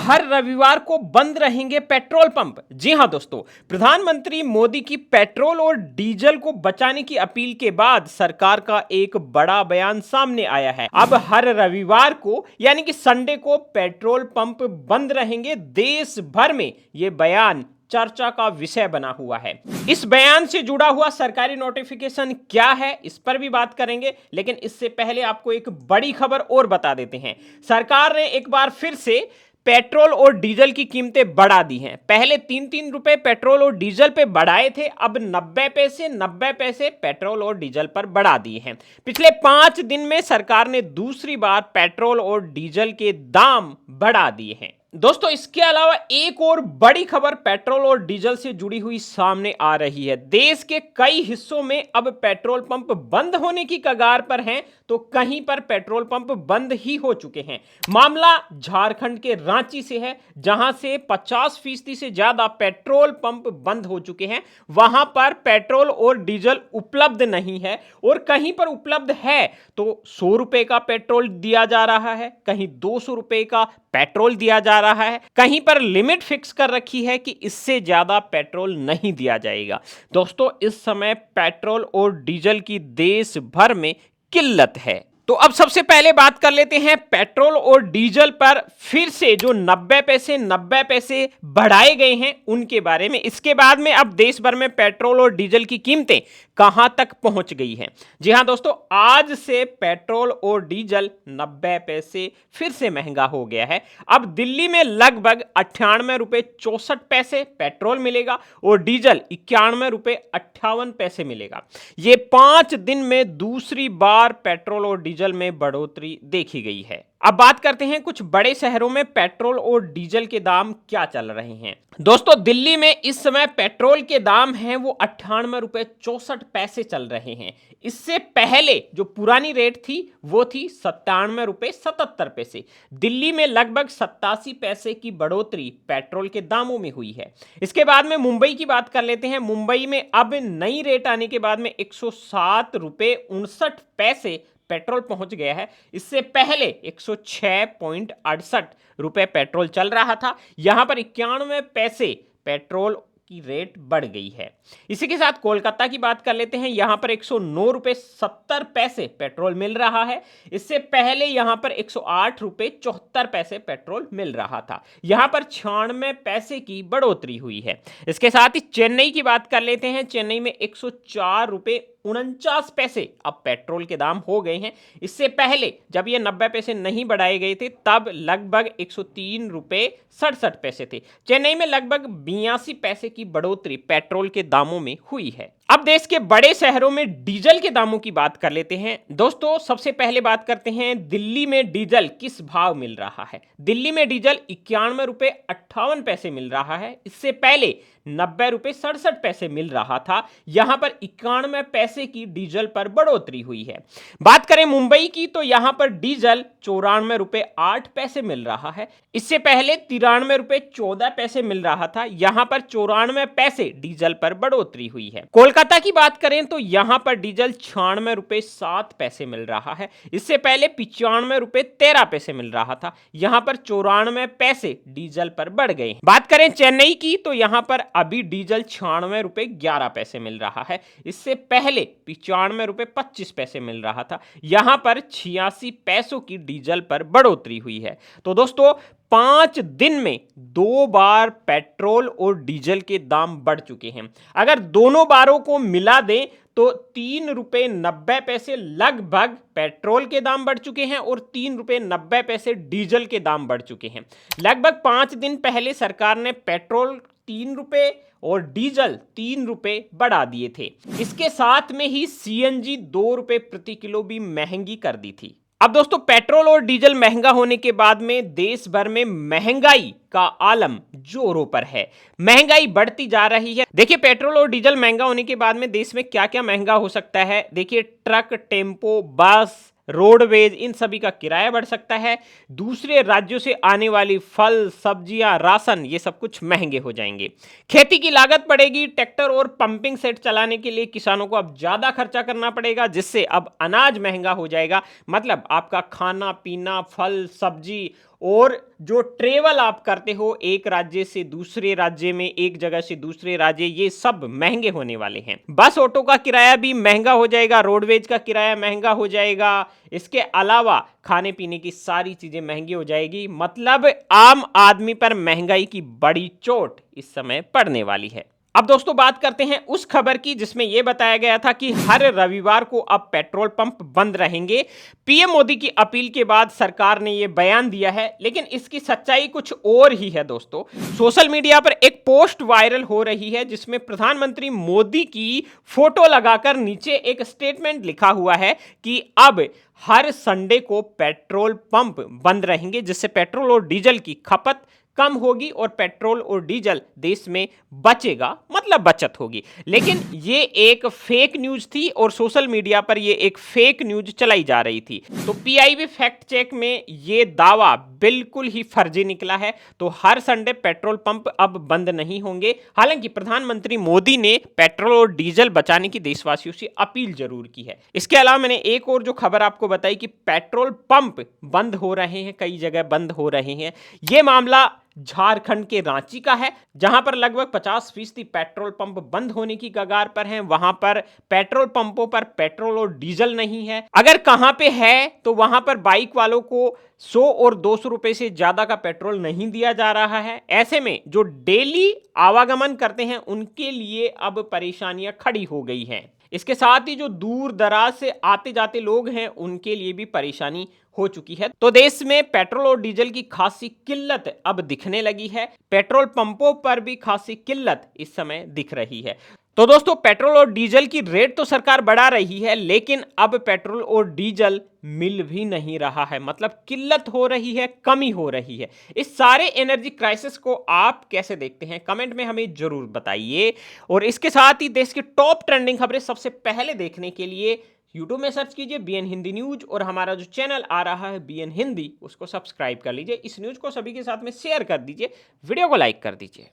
हर रविवार को बंद रहेंगे पेट्रोल पंप। जी हां दोस्तों, प्रधानमंत्री मोदी की पेट्रोल और डीजल को बचाने की अपील के बाद सरकार का एक बड़ा बयान सामने आया है। अब हर रविवार को यानी कि संडे को पेट्रोल पंप बंद रहेंगे देश भर में। यह बयान चर्चा का विषय बना हुआ है। इस बयान से जुड़ा हुआ सरकारी नोटिफिकेशन क्या है, इस पर भी बात करेंगे, लेकिन इससे पहले आपको एक बड़ी खबर और बता देते हैं। सरकार ने एक बार फिर से पेट्रोल और डीजल की कीमतें बढ़ा दी हैं। पहले 3-3 रुपए पेट्रोल और डीजल पे बढ़ाए थे, अब 90 पैसे पेट्रोल और डीजल पर बढ़ा दिए हैं। पिछले 5 दिन में सरकार ने दूसरी बार पेट्रोल और डीजल के दाम बढ़ा दिए हैं। दोस्तों, इसके अलावा एक और बड़ी खबर पेट्रोल और डीजल से जुड़ी हुई सामने आ रही है। देश के कई हिस्सों में अब पेट्रोल पंप बंद होने की कगार पर हैं, तो कहीं पर पेट्रोल पंप बंद ही हो चुके हैं। मामला झारखंड के रांची से है, जहां से 50% से ज्यादा पेट्रोल पंप बंद हो चुके हैं। वहां पर पेट्रोल और डीजल उपलब्ध नहीं है, और कहीं पर उपलब्ध है तो 100 रुपए का पेट्रोल दिया जा रहा है, कहीं 200 रुपए का पेट्रोल दिया जा रहा है, कहीं पर लिमिट फिक्स कर रखी है कि इससे ज्यादा पेट्रोल नहीं दिया जाएगा। दोस्तों, इस समय पेट्रोल और डीजल की देश भर में किल्लत है। तो अब सबसे पहले बात कर लेते हैं पेट्रोल और डीजल पर फिर से जो 90 पैसे बढ़ाए गए हैं उनके बारे में। इसके बाद में अब देश भर में पेट्रोल और डीजल की कीमतें कहां तक पहुंच गई हैं। जी हां दोस्तों, आज से पेट्रोल और डीजल 90 पैसे फिर से महंगा हो गया है। अब दिल्ली में लगभग 98 रुपए 64 पैसे पेट्रोल मिलेगा और डीजल 91 रुपए 58 पैसे मिलेगा। ये 5 दिन में दूसरी बार पेट्रोल और डीजल में बढ़ोतरी देखी गई है। अब बात करते हैं कुछ बड़े शहरों में पेट्रोल और डीजल के दाम क्या चल रहे हैं। दोस्तों, दिल्ली में इस समय पेट्रोल के दाम हैं वो 98 रुपए 64 पैसे चल रहे हैं। इससे पहले जो पुरानी रेट थी वो थी 97 रुपए 77 पैसे। दिल्ली में लगभग 87 पैसे की बढ़ोतरी पेट्रोल के दामों में हुई है। इसके बाद में मुंबई की बात कर लेते हैं। मुंबई में अब नई रेट आने के बाद में 107 रुपए 59 पैसे पेट्रोल पहुंच गया है। इससे पहले 106.68 रुपए पेट्रोल चल रहा था। यहां पर 91 पैसे पेट्रोल की रेट बढ़ गई है। इसी के साथ कोलकाता की बात कर लेते हैं। यहां पर 109 रुपए 70 पैसे पेट्रोल मिल रहा है। इससे पहले यहां पर 108 रुपए 74 पैसे पेट्रोल मिल रहा था। यहां पर 96 पैसे की बढ़ोतरी हुई है। इसके साथ ही चेन्नई की बात कर लेते हैं। चेन्नई में 104 रुपए 49 पैसे अब पेट्रोल के दाम हो गए हैं। इससे पहले जब ये 90 पैसे नहीं बढ़ाए गए थे तब लगभग 103 रुपए 67 पैसे थे। चेन्नई में लगभग 82 पैसे की बढ़ोतरी पेट्रोल के दामों में हुई है। अब देश के बड़े शहरों में डीजल के दामों की बात कर लेते हैं। दोस्तों, सबसे पहले बात करते हैं दिल्ली में डीजल किस भाव मिल रहा है। दिल्ली में डीजल 91 रुपए 58 पैसे मिल रहा है। इससे पहले 90 रुपए 67 पैसे मिल रहा था। यहां पर 91 पैसे की डीजल पर बढ़ोतरी हुई है। बात करें मुंबई की तो यहां पर डीजल 94 रुपए 8 पैसे मिल रहा है। इससे पहले 93 रुपए 14 पैसे मिल रहा था। यहां पर 94 पैसे डीजल पर बढ़ोतरी हुई है। कोलकाता की बात करें तो यहां पर डीजल 96 रुपए 7 पैसे मिल रहा है। इससे पहले 95 रुपए 13 पैसे मिल रहा था। यहां पर 94 पैसे डीजल पर बढ़ गए। बात करें चेन्नई की तो यहां पर अभी डीजल 96 रुपए 11 पैसे मिल रहा है। इससे पहले 95 रुपए 25 पैसे मिल रहा था। यहां पर 86 पैसों की डीजल पर बढ़ोतरी हुई है। तो दोस्तों, 5 दिन में 2 बार पेट्रोल और डीजल के दाम बढ़ चुके हैं। अगर दोनों बारों को मिला दें तो 3 रुपए 90 पैसे लगभग पेट्रोल के दाम बढ़ चुके हैं और 3 रुपए 90 पैसे डीजल के दाम बढ़ चुके हैं। लगभग 5 दिन पहले सरकार ने पेट्रोल 3 रुपए और डीजल 3 रुपए बढ़ा दिए थे। इसके साथ में ही सीएनजी 2 रुपए प्रति किलो भी महंगी कर दी थी। अब दोस्तों, पेट्रोल और डीजल महंगा होने के बाद में देश भर में महंगाई का आलम जोरों पर है। महंगाई बढ़ती जा रही है। देखिए, पेट्रोल और डीजल महंगा होने के बाद में देश में क्या क्या महंगा हो सकता है। देखिए, ट्रक, टेम्पो, बस, रोडवेज, इन सभी का किराया बढ़ सकता है। दूसरे राज्यों से आने वाली फल, सब्जियां, राशन, ये सब कुछ महंगे हो जाएंगे। खेती की लागत बढ़ेगी। ट्रैक्टर और पंपिंग सेट चलाने के लिए किसानों को अब ज्यादा खर्चा करना पड़ेगा, जिससे अब अनाज महंगा हो जाएगा। मतलब आपका खाना पीना, फल, सब्जी और जो ट्रेवल आप करते हो एक राज्य से दूसरे राज्य में, एक जगह से दूसरे राज्य, ये सब महंगे होने वाले हैं। बस ऑटो का किराया भी महंगा हो जाएगा, रोडवेज का किराया महंगा हो जाएगा, इसके अलावा खाने पीने की सारी चीजें महंगी हो जाएगी। मतलब आम आदमी पर महंगाई की बड़ी चोट इस समय पड़ने वाली है। अब दोस्तों बात करते हैं उस खबर की जिसमें यह बताया गया था कि हर रविवार को अब पेट्रोल पंप बंद रहेंगे। पीएम मोदी की अपील के बाद सरकार ने यह बयान दिया है, लेकिन इसकी सच्चाई कुछ और ही है दोस्तों। सोशल मीडिया पर एक पोस्ट वायरल हो रही है जिसमें प्रधानमंत्री मोदी की फोटो लगाकर नीचे एक स्टेटमेंट लिखा हुआ है कि अब हर संडे को पेट्रोल पंप बंद रहेंगे, जिससे पेट्रोल और डीजल की खपत कम होगी और पेट्रोल और डीजल देश में बचेगा, मतलब बचत होगी। लेकिन ये एक फेक न्यूज थी और सोशल मीडिया पर ये एक फेक न्यूज चलाई जा रही थी। तो पीआईबी फैक्ट चेक में ये दावा बिल्कुल ही फर्जी निकला है। तो हर संडे पेट्रोल पंप अब बंद नहीं होंगे। हालांकि प्रधानमंत्री मोदी ने पेट्रोल और डीजल बचाने की देशवासियों से अपील जरूर की है। इसके अलावा मैंने एक और जो खबर आपको बताई कि पेट्रोल पंप बंद हो रहे हैं, कई जगह बंद हो रहे हैं। यह मामला झारखंड के रांची का है, जहां पर लगभग 50% पेट्रोल पंप बंद होने की कगार पर हैं। वहां पर पेट्रोल पंपों पर पेट्रोल और डीजल नहीं है। अगर कहां पे है तो वहां पर बाइक वालों को 100 और 200 रुपए से ज्यादा का पेट्रोल नहीं दिया जा रहा है। ऐसे में जो डेली आवागमन करते हैं उनके लिए अब परेशानियां खड़ी हो गई हैं। इसके साथ ही जो दूर दराज से आते जाते लोग हैं उनके लिए भी परेशानी हो चुकी है। तो देश में पेट्रोल और डीजल की खासी किल्लत अब दिखने लगी है। पेट्रोल पंपों पर भी खासी किल्लत इस समय दिख रही है। तो दोस्तों पेट्रोल और डीजल की रेट तो सरकार बढ़ा रही है, लेकिन अब पेट्रोल और डीजल मिल भी नहीं रहा है। मतलब किल्लत हो रही है, कमी हो रही है। इस सारे एनर्जी क्राइसिस को आप कैसे देखते हैं, कमेंट में हमें जरूर बताइए। और इसके साथ ही देश की टॉप ट्रेंडिंग खबरें सबसे पहले देखने के लिए यूट्यूब में सर्च कीजिए बीएन हिंदी न्यूज, और हमारा जो चैनल आ रहा है बीएन हिंदी, उसको सब्सक्राइब कर लीजिए। इस न्यूज को सभी के साथ में शेयर कर दीजिए, वीडियो को लाइक कर दीजिए।